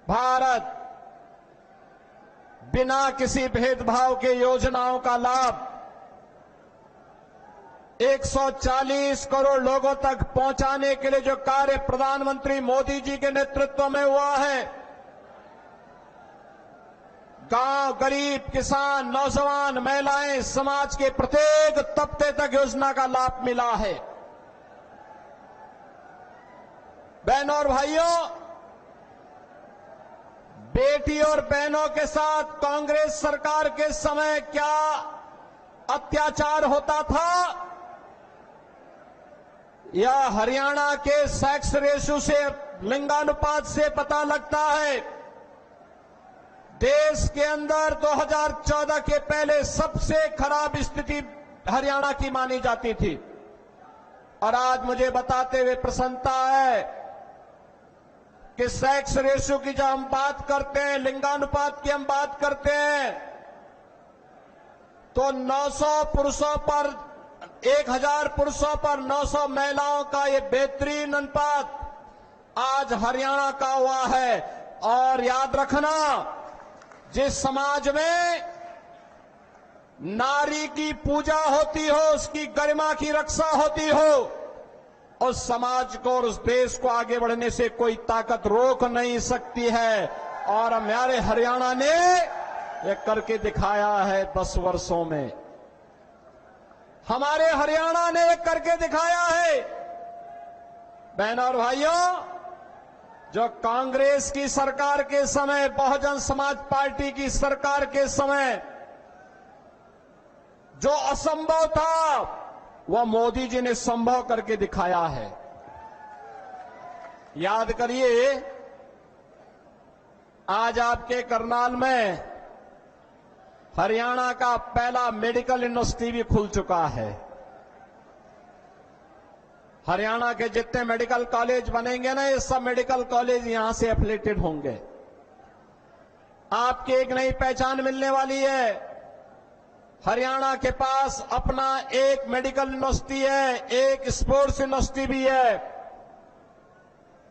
भारत बिना किसी भेदभाव के योजनाओं का लाभ 140 करोड़ लोगों तक पहुंचाने के लिए जो कार्य प्रधानमंत्री मोदी जी के नेतृत्व में हुआ है, गांव, गरीब, किसान, नौजवान, महिलाएं, समाज के प्रत्येक तबके तक योजना का लाभ मिला है। बहनों और भाइयों, बेटी और बहनों के साथ कांग्रेस सरकार के समय क्या अत्याचार होता था, यह हरियाणा के सेक्स रेशियो से, लिंगानुपात से पता लगता है। देश के अंदर 2014 के पहले सबसे खराब स्थिति हरियाणा की मानी जाती थी। और आज मुझे बताते हुए प्रसन्नता है कि सेक्स रेशियो की जब हम बात करते हैं, लिंगानुपात की हम बात करते हैं, तो 900 पुरुषों पर 1000 पुरुषों पर 900 महिलाओं का ये बेहतरीन अनुपात आज हरियाणा का हुआ है। और याद रखना, जिस समाज में नारी की पूजा होती हो, उसकी गरिमा की रक्षा होती हो, उस समाज को और उस देश को आगे बढ़ने से कोई ताकत रोक नहीं सकती है। और हमारे हरियाणा ने यह करके दिखाया है 10 वर्षों में। हमारे हरियाणा ने यह करके दिखाया है। बहनों और भाइयों, जो कांग्रेस की सरकार के समय, बहुजन समाज पार्टी की सरकार के समय जो असंभव था, वह मोदी जी ने संभव करके दिखाया है। याद करिए, आज आपके करनाल में हरियाणा का पहला मेडिकल यूनिवर्सिटी भी खुल चुका है। हरियाणा के जितने मेडिकल कॉलेज बनेंगे ना, ये सब मेडिकल कॉलेज यहां से एफिलिएटेड होंगे। आपकी एक नई पहचान मिलने वाली है। हरियाणा के पास अपना एक मेडिकल यूनिवर्सिटी है, एक स्पोर्ट्स यूनिवर्सिटी भी है।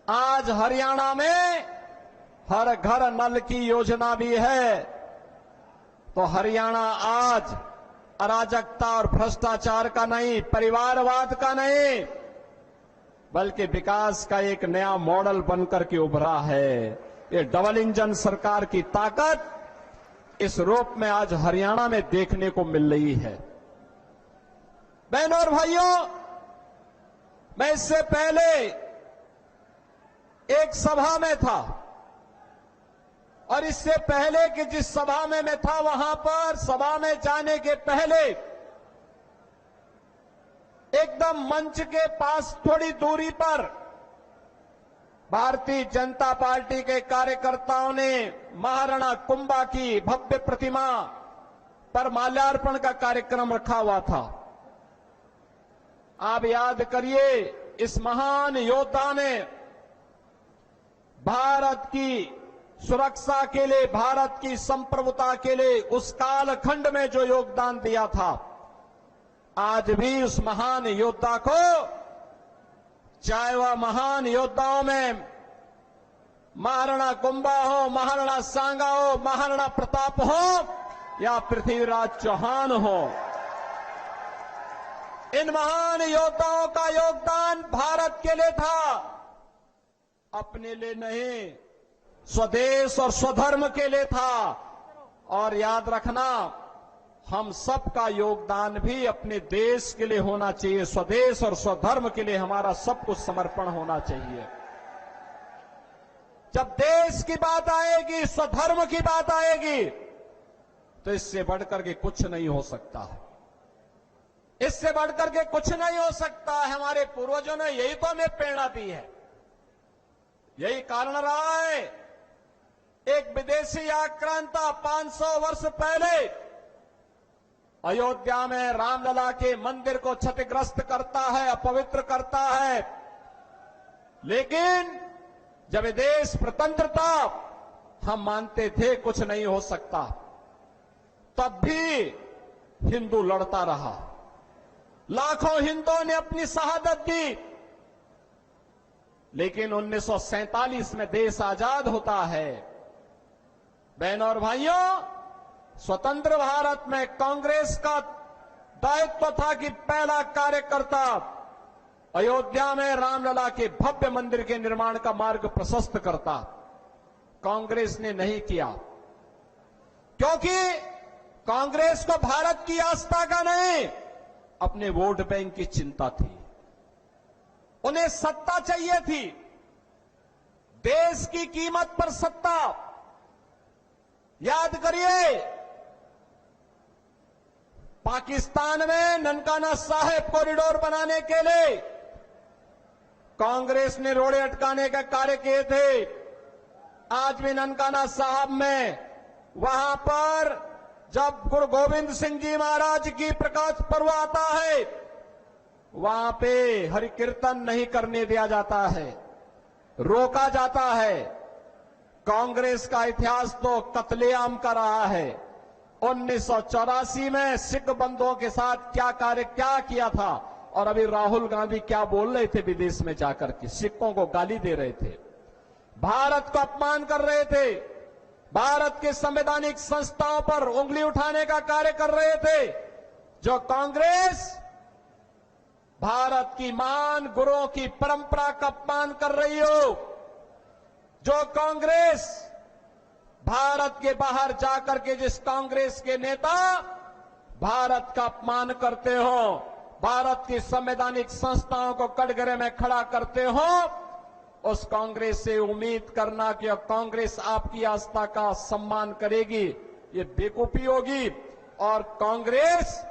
आज हरियाणा में हर घर नल की योजना भी है। तो हरियाणा आज अराजकता और भ्रष्टाचार का नहीं, परिवारवाद का नहीं, बल्कि विकास का एक नया मॉडल बनकर के उभरा है। ये डबल इंजन सरकार की ताकत इस रूप में आज हरियाणा में देखने को मिल रही है। बहनों और भाइयों, मैं इससे पहले एक सभा में था, और इससे पहले कि जिस सभा में मैं था, वहां पर सभा में जाने के पहले एकदम मंच के पास थोड़ी दूरी पर भारतीय जनता पार्टी के कार्यकर्ताओं ने महाराणा कुंभा की भव्य प्रतिमा पर माल्यार्पण का कार्यक्रम रखा हुआ था। आप याद करिए, इस महान योद्धा ने भारत की सुरक्षा के लिए, भारत की संप्रभुता के लिए उस कालखंड में जो योगदान दिया था, आज भी उस महान योद्धा को, चाहे वह महान योद्धाओं में महाराणा कुंभा हो, महाराणा सांगा हो, महाराणा प्रताप हो या पृथ्वीराज चौहान हो, इन महान योद्धाओं का योगदान भारत के लिए था, अपने लिए नहीं, स्वदेश और स्वधर्म के लिए था। और याद रखना, हम सबका योगदान भी अपने देश के लिए होना चाहिए। स्वदेश और स्वधर्म के लिए हमारा सब कुछ समर्पण होना चाहिए। जब देश की बात आएगी, स्वधर्म की बात आएगी, तो इससे बढ़कर के कुछ नहीं हो सकता है। इससे बढ़कर के कुछ नहीं हो सकता है। हमारे पूर्वजों ने यही तो हमें प्रेरणा दी है, यही कारण रहा है। एक विदेशी आक्रांता 500 वर्ष पहले अयोध्या में रामलला के मंदिर को क्षतिग्रस्त करता है, अपवित्र करता है, लेकिन जब ये देश स्वतंत्र था, हम मानते थे कुछ नहीं हो सकता, तब भी हिंदू लड़ता रहा। लाखों हिंदुओं ने अपनी शहादत दी, लेकिन 1947 में देश आजाद होता है। बहनों और भाइयों, स्वतंत्र भारत में कांग्रेस का दायित्व था कि पहला कार्यकर्ता अयोध्या में रामलला के भव्य मंदिर के निर्माण का मार्ग प्रशस्त करता। कांग्रेस ने नहीं किया, क्योंकि कांग्रेस को भारत की आस्था का नहीं, अपने वोट बैंक की चिंता थी। उन्हें सत्ता चाहिए थी, देश की कीमत पर सत्ता। याद करिए, पाकिस्तान में ननकाना साहिब कॉरिडोर बनाने के लिए कांग्रेस ने रोड़े अटकाने का कार्य किए थे। आज भी ननकाना साहब में वहां पर जब गुरु गोविंद सिंह जी महाराज की प्रकाश पर्व आता है, वहां पे हरि कीर्तन नहीं करने दिया जाता है, रोका जाता है। कांग्रेस का इतिहास तो कत्लेआम का रहा है। 1984 में सिख बंधुओं के साथ क्या किया था, और अभी राहुल गांधी क्या बोल रहे थे विदेश में जाकर के, सिखों को गाली दे रहे थे, भारत को अपमान कर रहे थे, भारत के संवैधानिक संस्थाओं पर उंगली उठाने का कार्य कर रहे थे। जो कांग्रेस भारत की महान गुरुओं की परंपरा का अपमान कर रही हो, जो कांग्रेस भारत के बाहर जाकर के जिस कांग्रेस के नेता भारत का अपमान करते हो, भारत की संवैधानिक संस्थाओं को कटघरे में खड़ा करते हो, उस कांग्रेस से उम्मीद करना कि कांग्रेस आपकी आस्था का सम्मान करेगी, ये बेवकूफी होगी। और कांग्रेस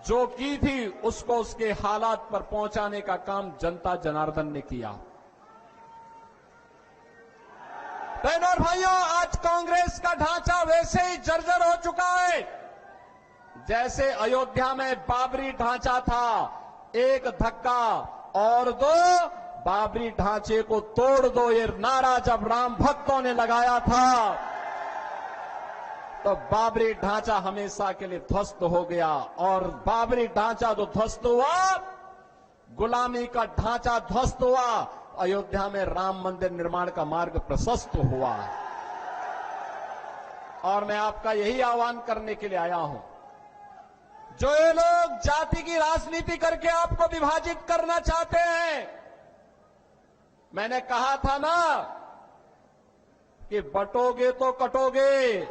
जो की थी उसको उसके हालात पर पहुंचाने का काम जनता जनार्दन ने किया। बहनों और भाइयों, आज कांग्रेस का ढांचा वैसे ही जर्जर हो चुका है जैसे अयोध्या में बाबरी ढांचा था। एक धक्का और दो, बाबरी ढांचे को तोड़ दो, ये नारा जब राम भक्तों ने लगाया था तो बाबरी ढांचा हमेशा के लिए ध्वस्त हो गया। और बाबरी ढांचा जो ध्वस्त हुआ, गुलामी का ढांचा ध्वस्त हुआ, अयोध्या में राम मंदिर निर्माण का मार्ग प्रशस्त हुआ। और मैं आपका यही आह्वान करने के लिए आया हूं, जो ये लोग जाति की राजनीति करके आपको विभाजित करना चाहते हैं, मैंने कहा था ना कि बटोगे तो कटोगे,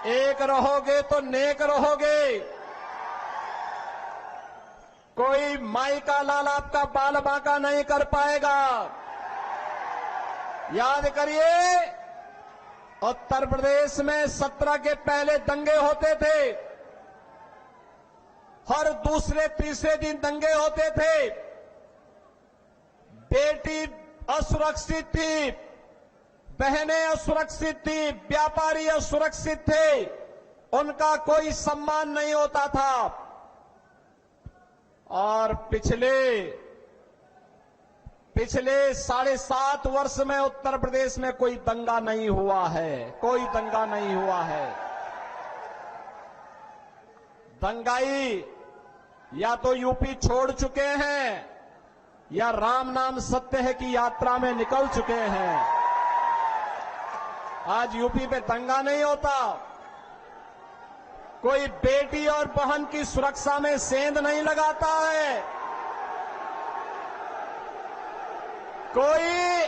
एक रहोगे तो नेक रहोगे। कोई माई का लाल आपका बाल बांका नहीं कर पाएगा। याद करिए, उत्तर प्रदेश में 17 के पहले दंगे होते थे, हर दूसरे तीसरे दिन दंगे होते थे। बेटी असुरक्षित थी, बहनें असुरक्षित थी, व्यापारी असुरक्षित थे, उनका कोई सम्मान नहीं होता था। और पिछले 7.5 वर्ष में उत्तर प्रदेश में कोई दंगा नहीं हुआ है, कोई दंगा नहीं हुआ है। दंगाई या तो यूपी छोड़ चुके हैं या राम नाम सत्य है की यात्रा में निकल चुके हैं। आज यूपी पे दंगा नहीं होता, कोई बेटी और बहन की सुरक्षा में सेंध नहीं लगाता है, कोई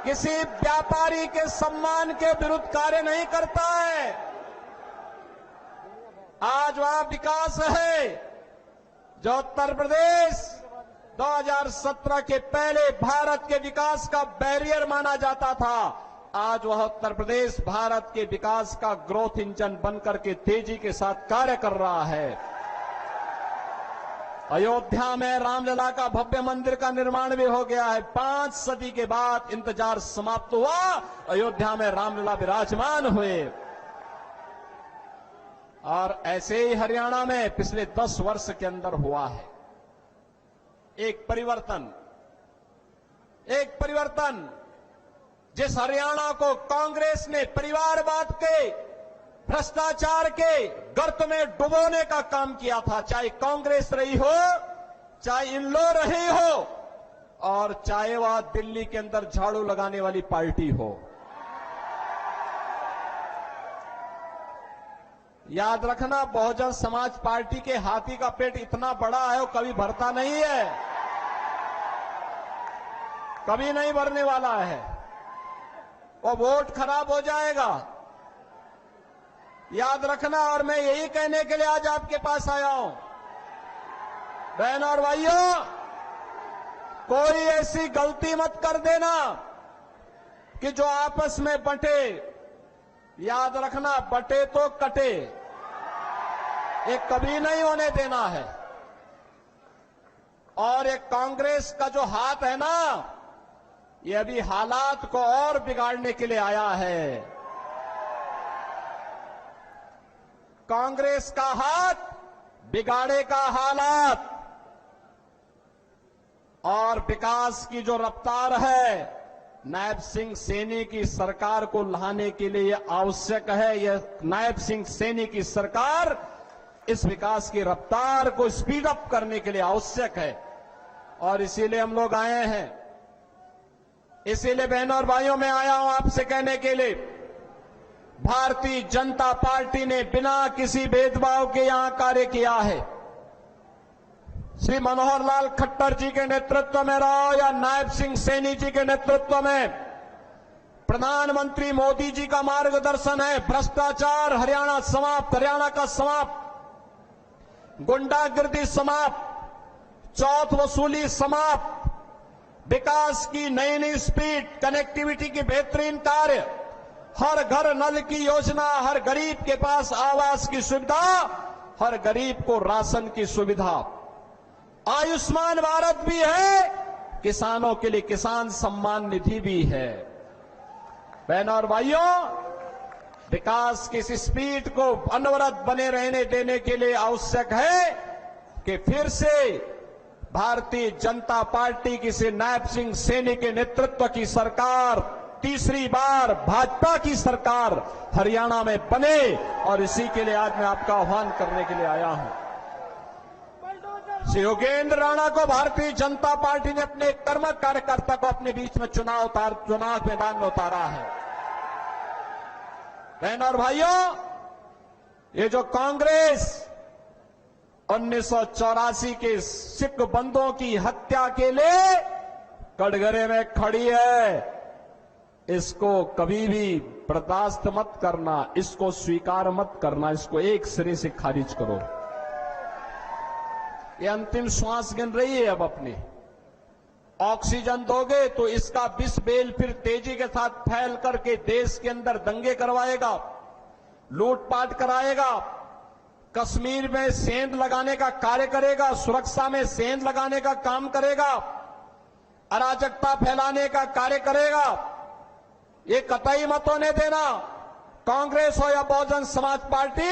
किसी व्यापारी के सम्मान के विरुद्ध कार्य नहीं करता है। आज वहां विकास है जो उत्तर प्रदेश 2017 के पहले भारत के विकास का बैरियर माना जाता था। आज वह उत्तर प्रदेश भारत के विकास का ग्रोथ इंजन बनकर के तेजी के साथ कार्य कर रहा है। अयोध्या में रामलला का भव्य मंदिर का निर्माण भी हो गया है। 5 सदी के बाद इंतजार समाप्त हुआ, अयोध्या में रामलला विराजमान हुए। और ऐसे ही हरियाणा में पिछले 10 वर्ष के अंदर हुआ है एक परिवर्तन। जिस हरियाणा को कांग्रेस ने परिवारवाद के, भ्रष्टाचार के गर्त में डुबोने का काम किया था, चाहे कांग्रेस रही हो, चाहे इल्लो रही हो और चाहे वह दिल्ली के अंदर झाड़ू लगाने वाली पार्टी हो। याद रखना, बहुजन समाज पार्टी के हाथी का पेट इतना बड़ा है वो कभी भरता नहीं है, कभी नहीं भरने वाला है। वो वोट खराब हो जाएगा, याद रखना। और मैं यही कहने के लिए आज आपके पास आया हूं, बहन और भाइयों, कोई ऐसी गलती मत कर देना कि जो आपस में बंटे। याद रखना, बंटे तो कटे, ये कभी नहीं होने देना है। और ये कांग्रेस का जो हाथ है ना, ये अभी हालात को और बिगाड़ने के लिए आया है। कांग्रेस का हाथ बिगाड़ेगा हालात, और विकास की जो रफ्तार है नायब सिंह सैनी की सरकार को लाने के लिए आवश्यक है। यह नायब सिंह सैनी की सरकार इस विकास की रफ्तार को स्पीड अप करने के लिए आवश्यक है, और इसीलिए हम लोग आए हैं। इसीलिए बहनों और भाइयों, मैं आया हूं आपसे कहने के लिए, भारतीय जनता पार्टी ने बिना किसी भेदभाव के यहां कार्य किया है। श्री मनोहर लाल खट्टर जी के नेतृत्व में रहो या नायब सिंह सैनी जी के नेतृत्व में, प्रधानमंत्री मोदी जी का मार्गदर्शन है। भ्रष्टाचार हरियाणा समाप्त, हरियाणा का समाप्त, गुंडागिर्दी समाप्त, चौथ वसूली समाप्त, विकास की नई नई स्पीड, कनेक्टिविटी की बेहतरीन कार्य, हर घर नल की योजना, हर गरीब के पास आवास की सुविधा, हर गरीब को राशन की सुविधा, आयुष्मान भारत भी है, किसानों के लिए किसान सम्मान निधि भी है। बहनों और भाइयों, विकास की इस स्पीड को अनवरत बने रहने देने के लिए आवश्यक है कि फिर से भारतीय जनता पार्टी की से नायब सिंह सैनी के नेतृत्व की सरकार, तीसरी बार भाजपा की सरकार हरियाणा में बने, और इसी के लिए आज मैं आपका आह्वान करने के लिए आया हूं। श्री योगेंद्र राणा को भारतीय जनता पार्टी ने अपने कर्मठ कार्यकर्ता को अपने बीच में चुनाव मैदान में उतारा है। बहनों और भाइयों, ये जो कांग्रेस 1984 के सिख बंदों की हत्या के लिए कटघरे में खड़ी है, इसको कभी भी बर्दाश्त मत करना, इसको स्वीकार मत करना, इसको एक सिरे से खारिज करो। ये अंतिम श्वास गिन रही है, अब अपनी ऑक्सीजन दोगे तो इसका विष बेल फिर तेजी के साथ फैल करके देश के अंदर दंगे करवाएगा, लूटपाट कराएगा, कश्मीर में सेंध लगाने का कार्य करेगा, सुरक्षा में सेंध लगाने का काम करेगा, अराजकता फैलाने का कार्य करेगा। ये कतई मत होने देना। कांग्रेस हो या बहुजन समाज पार्टी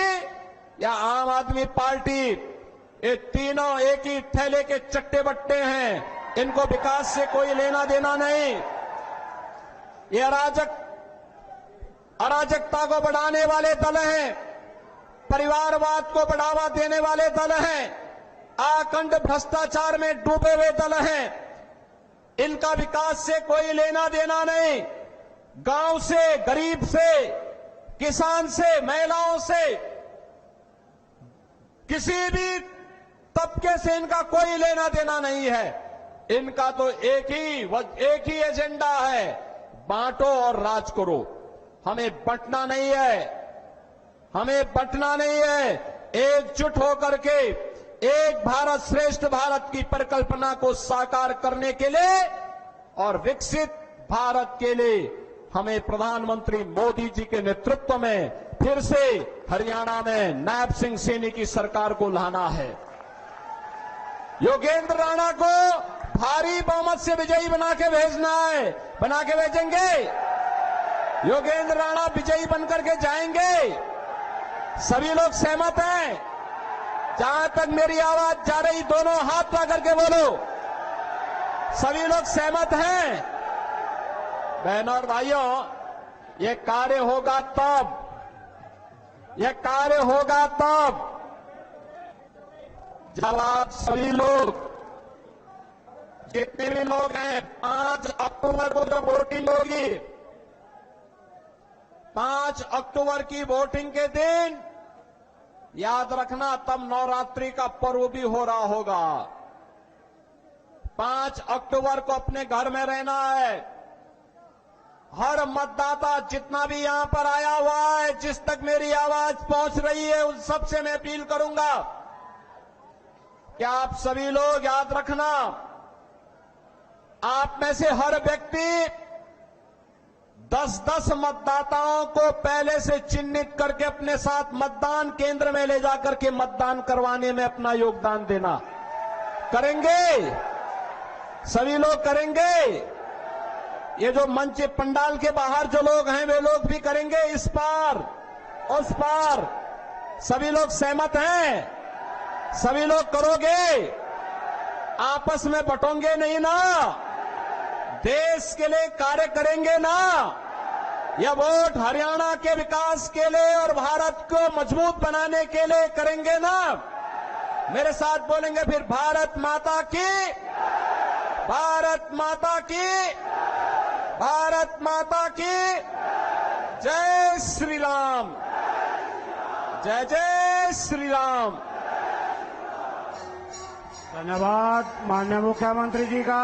या आम आदमी पार्टी, ये तीनों एक ही थैले के चट्टे बट्टे हैं, इनको विकास से कोई लेना देना नहीं। ये अराजकता को बढ़ाने वाले दल हैं, परिवारवाद को बढ़ावा देने वाले दल हैं, आखंड भ्रष्टाचार में डूबे हुए दल हैं। इनका विकास से कोई लेना देना नहीं। गांव से, गरीब से, किसान से, महिलाओं से, किसी भी तबके से इनका कोई लेना देना नहीं है। इनका तो एक ही एजेंडा है, बांटो और राज करो। हमें बंटना नहीं है, हमें बंटना नहीं है। एकजुट होकर के एक भारत श्रेष्ठ भारत की परिकल्पना को साकार करने के लिए और विकसित भारत के लिए हमें प्रधानमंत्री मोदी जी के नेतृत्व में फिर से हरियाणा में नायब सिंह सैनी की सरकार को लाना है। योगेंद्र राणा को भारी बहुमत से विजयी बना के भेजना है। बना के भेजेंगे। योगेंद्र राणा विजयी बनकर के जाएंगे। सभी लोग सहमत हैं? जहां तक मेरी आवाज जा रही, दोनों हाथ ला करके बोलो। सभी लोग सहमत हैं? बहनों और भाइयों, यह कार्य होगा तब, यह कार्य होगा तब जब आप सभी लोग जितने भी लोग हैं 5 अक्टूबर को जो वोटिंग होगी, 5 अक्टूबर की वोटिंग के दिन याद रखना तब नवरात्रि का पर्व भी हो रहा होगा। 5 अक्टूबर को अपने घर में रहना है। हर मतदाता जितना भी यहां पर आया हुआ है, जिस तक मेरी आवाज पहुंच रही है, उन सबसे मैं अपील करूंगा कि आप सभी लोग याद रखना, आप में से हर व्यक्ति 10-10 मतदाताओं को पहले से चिन्हित करके अपने साथ मतदान केंद्र में ले जाकर के मतदान करवाने में अपना योगदान देना। करेंगे? सभी लोग करेंगे? ये जो मंच पंडाल के बाहर जो लोग हैं वे लोग भी करेंगे? इस पार उस पार सभी लोग सहमत हैं? सभी लोग करोगे? आपस में बंटोगे नहीं ना? देश के लिए कार्य करेंगे ना? यह वोट हरियाणा के विकास के लिए और भारत को मजबूत बनाने के लिए करेंगे ना? मेरे साथ बोलेंगे फिर, भारत माता की, भारत माता की, भारत माता की जय श्री राम, जय जय श्री राम। धन्यवाद माननीय मुख्यमंत्री जी का।